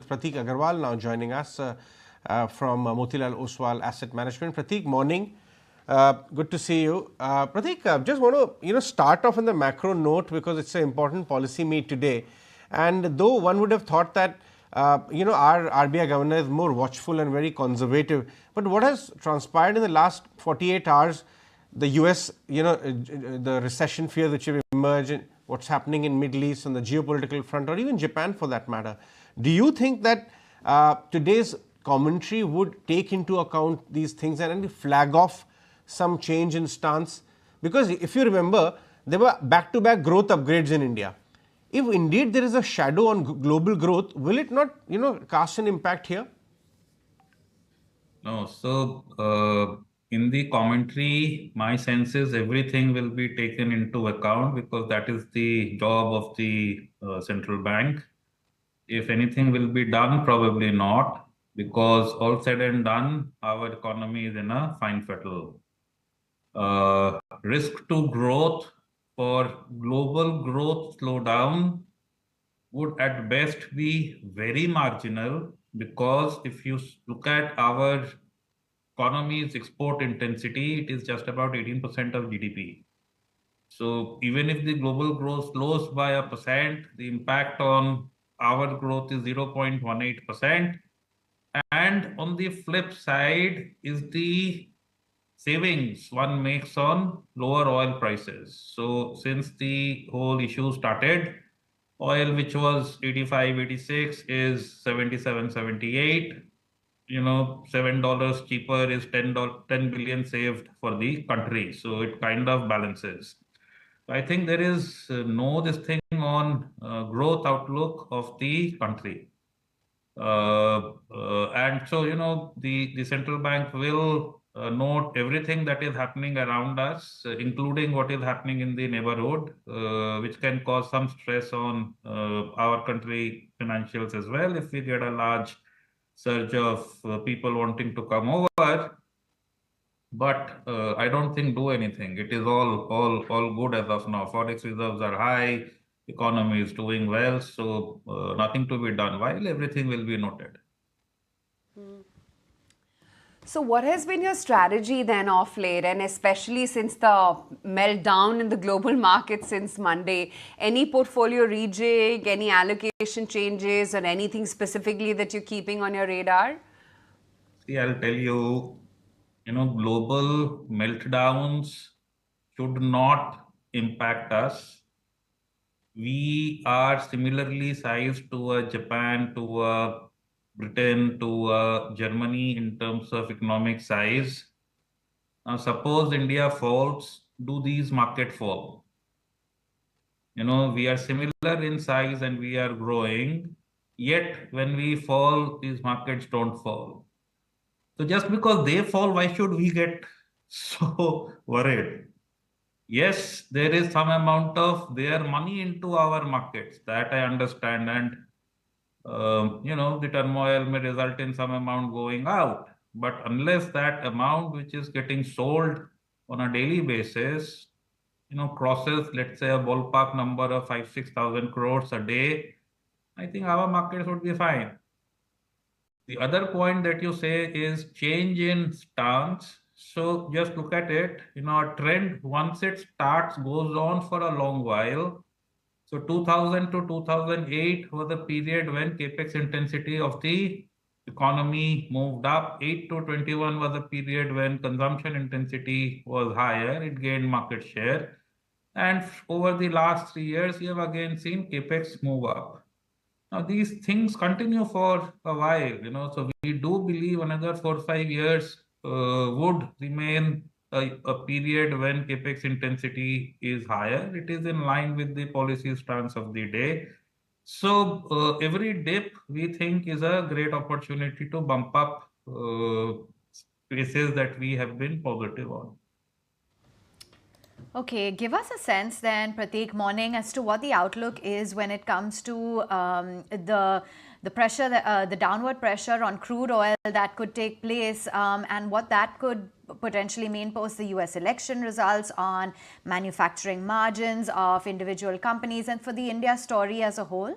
Prateek Agrawal now joining us from Motilal Oswal Asset Management. Prateek, morning. Good to see you. Prateek, just want to start off on the macro note because it's an important policy meet today. And though one would have thought that our RBI governor is more watchful and very conservative, but what has transpired in the last 48 hours, the US, the recession fears which have emerged, what's happening in Middle East on the geopolitical front, or even Japan for that matter. Do you think that today's commentary would take into account these things and flag off some change in stance? Because if you remember, there were back-to-back growth upgrades in India. If indeed there is a shadow on global growth, will it not, cast an impact here? No, so in the commentary, my sense is everything will be taken into account because that is the job of the central bank. If anything will be done, probably not, because all said and done, our economy is in a fine fettle. Risk to growth for global growth slowdown would at best be very marginal because if you look at our economy's export intensity, it is just about 18% of GDP. So even if the global growth slows by a percent, the impact on our growth is 0.18%. And on the flip side is the savings one makes on lower oil prices. So since the whole issue started, oil which was 85, 86 is 77, 78. $7 cheaper is $10 billion saved for the country. So it kind of balances. I think there is no this thing on growth outlook of the country. And so, the central bank will note everything that is happening around us, including what is happening in the neighborhood, which can cause some stress on our country financials as well if we get a large surge of people wanting to come over. But I don't think do anything. It is all good as of now. Forex reserves are high, economy is doing well, so nothing to be done while everything will be noted. So what has been your strategy then of late, and especially since the meltdown in the global market since Monday? Any portfolio rejig, any allocation changes, or anything specifically that you're keeping on your radar? See, I'll tell you, global meltdowns should not impact us. We are similarly sized to a Japan, to a Britain, to a Germany in terms of economic size. Now, suppose India falls, do these market fall? We are similar in size and we are growing, yet when we fall, these markets don't fall. So just because they fall, why should we get so worried? Yes, there is some amount of their money into our markets, that I understand. And, the turmoil may result in some amount going out. But unless that amount which is getting sold on a daily basis, crosses, let's say, a ballpark number of 5,000-6,000 crores a day, I think our markets would be fine. The other point that you say is change in stance. So just look at it. A trend, once it starts, goes on for a long while. So 2000 to 2008 was the period when capex intensity of the economy moved up. 8 to 21 was the period when consumption intensity was higher. It gained market share. And over the last 3 years, you have again seen capex move up. Now, these things continue for a while, so we do believe another 4 or 5 years would remain a period when capex intensity is higher. It is in line with the policy stance of the day. So every dip we think is a great opportunity to bump up spaces that we have been positive on. Okay, give us a sense then, Prateek, morning, as to what the outlook is when it comes to the pressure, the downward pressure on crude oil that could take place, and what that could potentially mean post the US election results on manufacturing margins of individual companies and for the India story as a whole?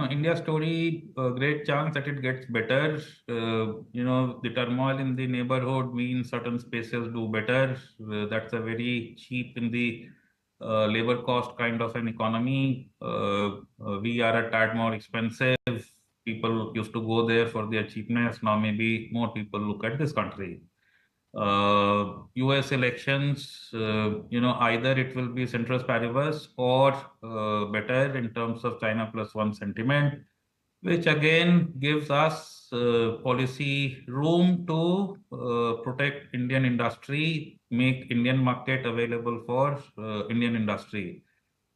India story, great chance that it gets better. The turmoil in the neighborhood means certain spaces do better. That's a very cheap in the labor cost kind of an economy. We are a tad more expensive. People used to go there for their cheapness. Now maybe more people look at this country. US elections, either it will be ceteris paribus or better in terms of China plus one sentiment, which again gives us policy room to protect Indian industry, make Indian market available for Indian industry,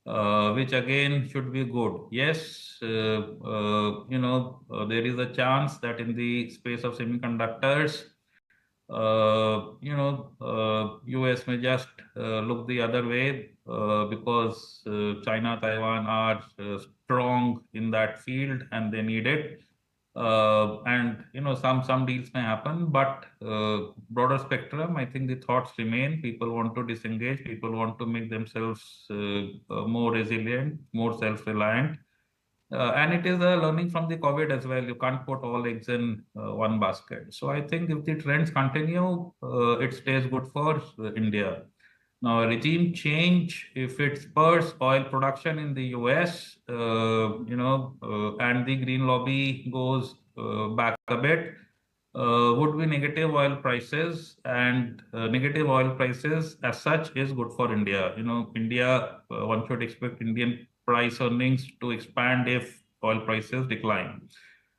which again should be good. Yes, there is a chance that in the space of semiconductors, US may just look the other way because China, Taiwan are strong in that field and they need it. And some deals may happen, but broader spectrum, I think the thoughts remain. People want to disengage. People want to make themselves more resilient, more self-reliant. And it is a learning from the COVID as well. You can't put all eggs in one basket. So I think if the trends continue, it stays good for India. Now, a regime change, if it spurs oil production in the US, and the green lobby goes back a bit, would be negative oil prices, and negative oil prices as such is good for India. India, one should expect Indian price earnings to expand if oil prices decline.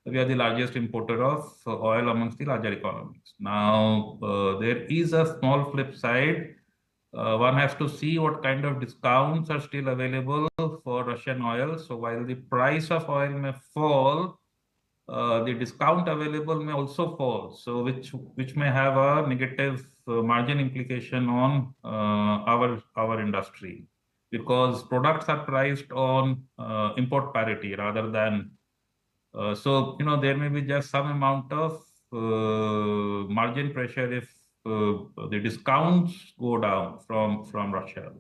We are the largest importer of oil amongst the larger economies. Now, there is a small flip side. One has to see what kind of discounts are still available for Russian oil. So while the price of oil may fall, the discount available may also fall. So which may have a negative margin implication on our industry, because products are priced on import parity rather than there may be just some amount of margin pressure if the discounts go down from Russia.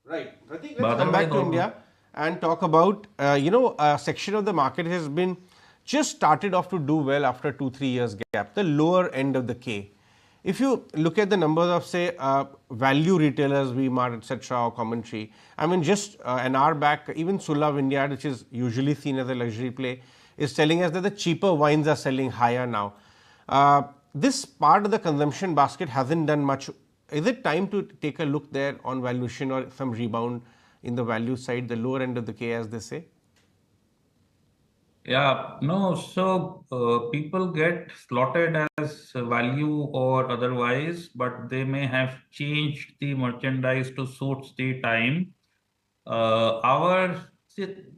Right. Prateek, But let's come back otherwise, to India and talk about, a section of the market has been just started off to do well after 2-3 years gap, the lower end of the K. If you look at the numbers of, say, value retailers, V-Mart, etc., or commentary, I mean, just an hour back, even Sulla Vineyard, which is usually seen as a luxury play, is telling us that the cheaper wines are selling higher now. This part of the consumption basket hasn't done much. Is it time to take a look there on valuation or some rebound in the value side, the lower end of the K, as they say? yeah, no, so people get slotted as value or otherwise, but they may have changed the merchandise to suit the time.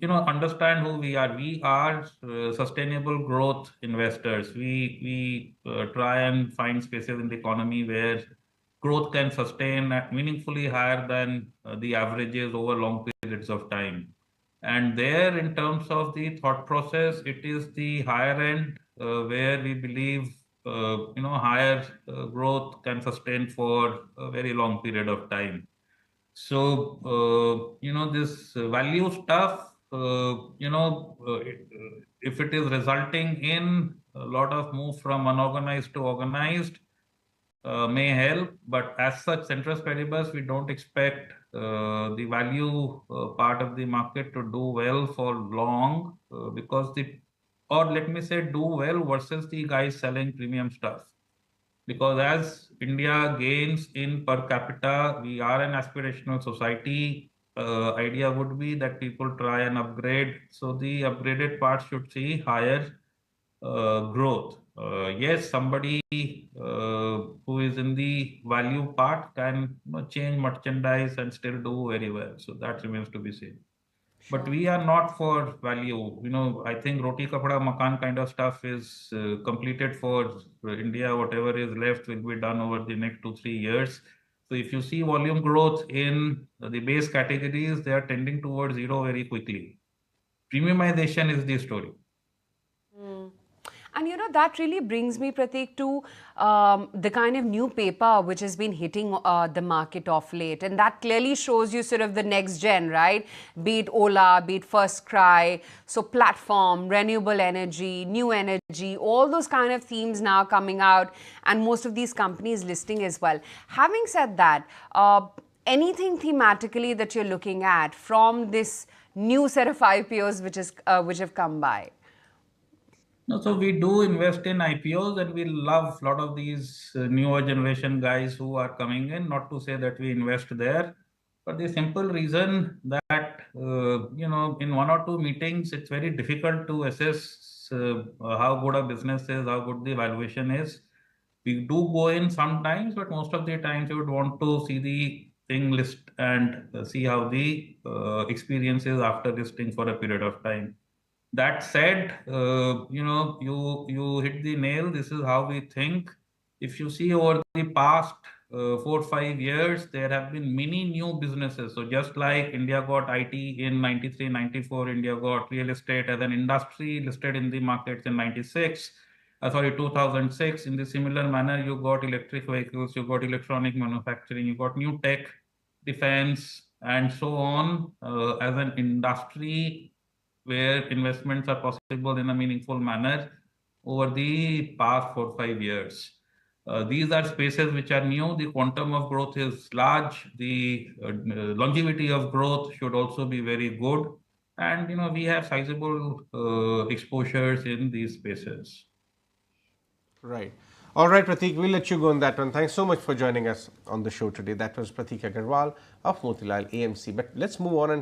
Understand who we are. We are sustainable growth investors. We try and find spaces in the economy where growth can sustain at meaningfully higher than the averages over long periods of time. And there, in terms of the thought process, it is the higher end where we believe higher growth can sustain for a very long period of time. So, this value stuff, if it is resulting in a lot of move from unorganized to organized, may help. But as such, ceteris paribus, we don't expect the value part of the market to do well for long because or let me say, do well versus the guys selling premium stuff. Because as India gains in per capita, we are an aspirational society. Idea would be that people try and upgrade. So the upgraded part should see higher growth. Yes, somebody who is in the value part can change merchandise and still do very well. So that remains to be seen. Sure. But we are not for value. I think roti kapda makan kind of stuff is completed for India. Whatever is left will be done over the next 2-3 years. So if you see volume growth in the base categories, they are tending towards zero very quickly. Premiumization is the story. And that really brings me, Prateek, to the kind of new paper which has been hitting the market of late. And that clearly shows you sort of the next gen, right? Be it Ola, be it First Cry, so platform, renewable energy, new energy, all those kind of themes now coming out, and most of these companies listing as well. Having said that, anything thematically that you're looking at from this new set of IPOs which have come by? No, so we do invest in IPOs and we love a lot of these newer generation guys who are coming in. Not to say that we invest there, but the simple reason that, in one or two meetings, it's very difficult to assess how good a business is, how good the valuation is. We do go in sometimes, but most of the times you would want to see the thing list and see how the experience is after listing for a period of time. That said, you hit the nail. This is how we think. If you see over the past 4 or 5 years, there have been many new businesses. So just like India got IT in 93, 94, India got real estate as an industry listed in the markets in 96. 2006. In the similar manner, you got electric vehicles, you got electronic manufacturing, you got new tech, defense, and so on as an industry where investments are possible in a meaningful manner over the past 4 or 5 years. These are spaces which are new. The quantum of growth is large. The longevity of growth should also be very good. And we have sizable exposures in these spaces. Right. All right, Prateek, we'll let you go on that one. Thanks so much for joining us on the show today. That was Prateek Agrawal of Motilal AMC. But let's move on and